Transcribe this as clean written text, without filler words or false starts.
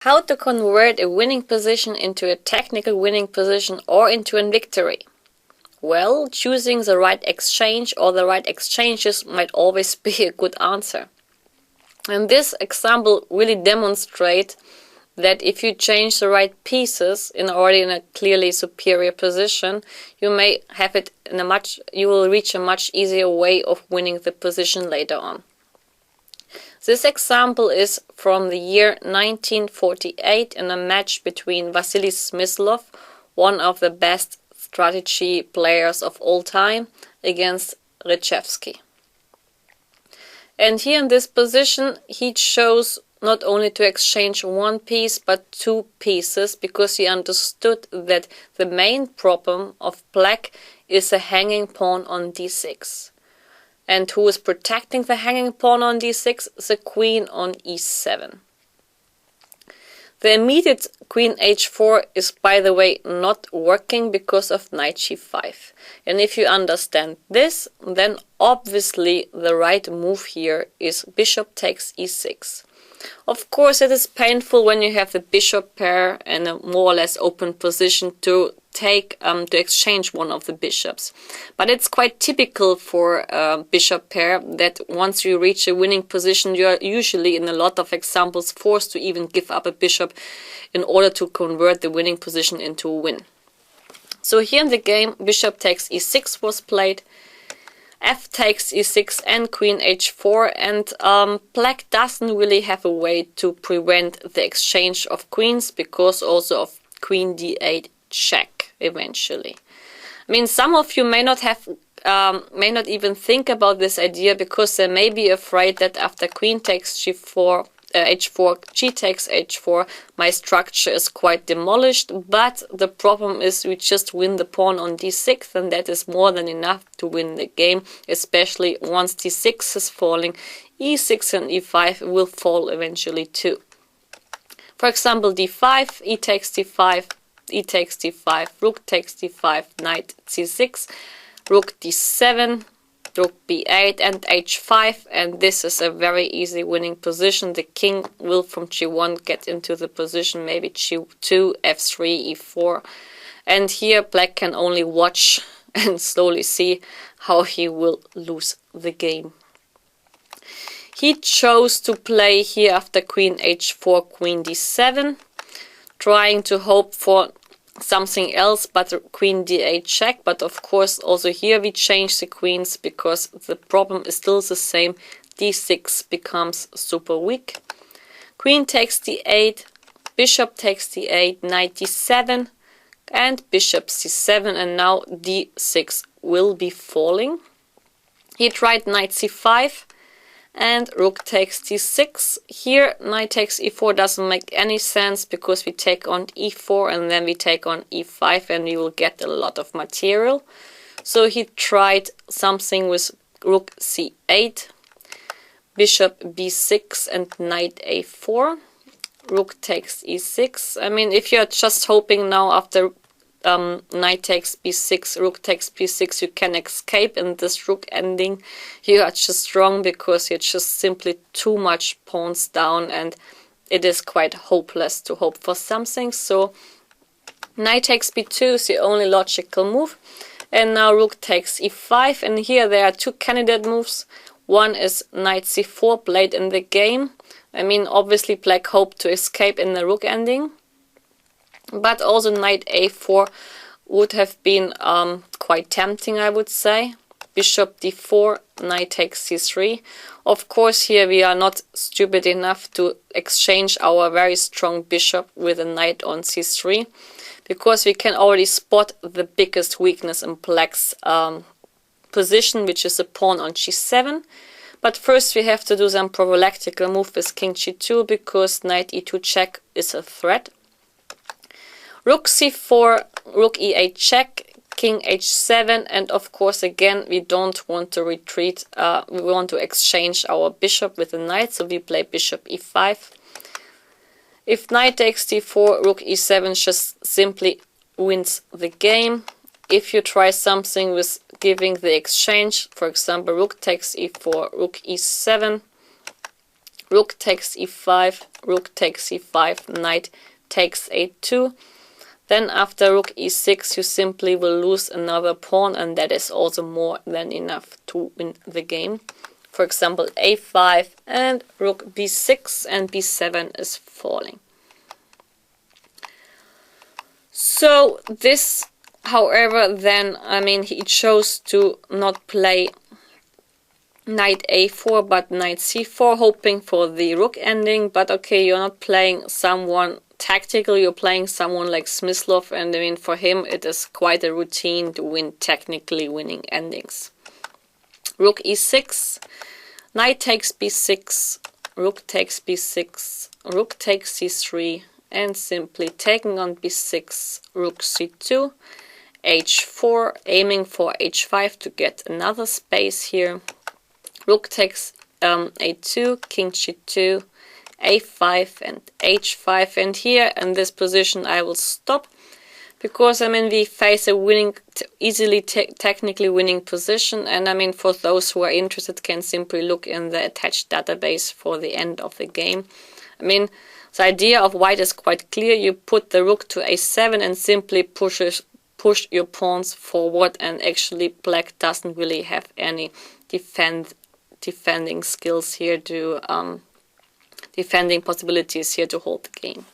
How to convert a winning position into a technical winning position or into a victory? Well, choosing the right exchange or the right exchanges might always be a good answer. And this example really demonstrates that if you change the right pieces in a clearly superior position, you may have it you will reach a much easier way of winning the position later on. This example is from the year 1948 in a match between Vasily Smyslov, one of the best strategy players of all time, against Reshevsky. And here in this position he chose not only to exchange one piece but two pieces, because he understood that the main problem of black is a hanging pawn on d6. And who is protecting the hanging pawn on d6? The queen on e7. The immediate queen h4 is, by the way, not working because of knight g5. And if you understand this, then obviously the right move here is bishop takes e6. Of course, it is painful when you have the bishop pair and a more or less open position to exchange one of the bishops. But it's quite typical for a bishop pair that once you reach a winning position, you are usually in a lot of examples forced to even give up a bishop in order to convert the winning position into a win. So here in the game, bishop takes e6 was played, f takes e6 and queen h4, and black doesn't really have a way to prevent the exchange of queens because also of queen d8 check eventually. I mean, some of you may not even think about this idea because they may be afraid that after queen takes g4, h4, g takes h4, my structure is quite demolished. But the problem is we just win the pawn on d6, and that is more than enough to win the game, especially once d6 is falling, e6 and e5 will fall eventually too. For example, d5, e takes d5, e takes d5, rook takes d5, knight c6, rook d7, rook b8 and h5, and this is a very easy winning position. The king will from g1 get into the position, maybe g2, f3, e4, and here black can only watch and slowly see how he will lose the game. He chose to play here after queen h4, queen d7, trying to hope for something else but queen d8 check, but of course also here we change the queens because the problem is still the same. d6 becomes super weak. Queen takes d8, bishop takes d8, knight d7 and bishop c7, and now d6 will be falling. He tried knight c5 and rook takes d6. Here knight takes e4 doesn't make any sense because we take on e4 and then we take on e5 and we will get a lot of material. So he tried something with rook c8, bishop b6 and knight a4, rook takes e6. I mean, if you're just hoping now after knight takes b6, rook takes b6, you can escape in this rook ending, you are just wrong because you're just simply too much pawns down and it is quite hopeless to hope for something. So knight takes b2 is the only logical move, and now rook takes e5, and here there are two candidate moves. One is knight c4 played in the game. I mean, obviously black hoped to escape in the rook ending, but also knight a4 would have been quite tempting, I would say. Bishop d4, knight takes c3. Of course, here we are not stupid enough to exchange our very strong bishop with a knight on c3, because we can already spot the biggest weakness in black's position, which is a pawn on g7. But first we have to do some prophylactical move with king g2, because knight e2 check is a threat. Rook c4, rook e8 check, king h7, and of course again we don't want to retreat, we want to exchange our bishop with a knight, so we play bishop e5. If knight takes d4, rook e7 just simply wins the game. If you try something with giving the exchange, for example rook takes e4, rook e7, rook takes e5, rook takes e5, knight takes a2. Then after rook e6 you simply will lose another pawn, and that is also more than enough to win the game. For example, a5 and rook b6, and b7 is falling. So this, however, then, I mean, he chose to not play knight a4 but knight c4, hoping for the rook ending. But okay, you're not playing someone tactical, you're playing someone like Smyslov, and I mean, for him it is quite a routine to win technically winning endings. Rook e6, knight takes b6, rook takes b6, rook takes c3, and simply taking on b6, rook c2, h4, aiming for h5 to get another space here. Rook takes a2, king g2, a5 and h5, and here in this position I will stop, because I mean we face a winning, easily technically winning position, and I mean for those who are interested can simply look in the attached database for the end of the game. I mean, the idea of white is quite clear. You put the rook to a7 and simply push your pawns forward, and actually black doesn't really have any defending skills here to defending possibilities here to hold the game.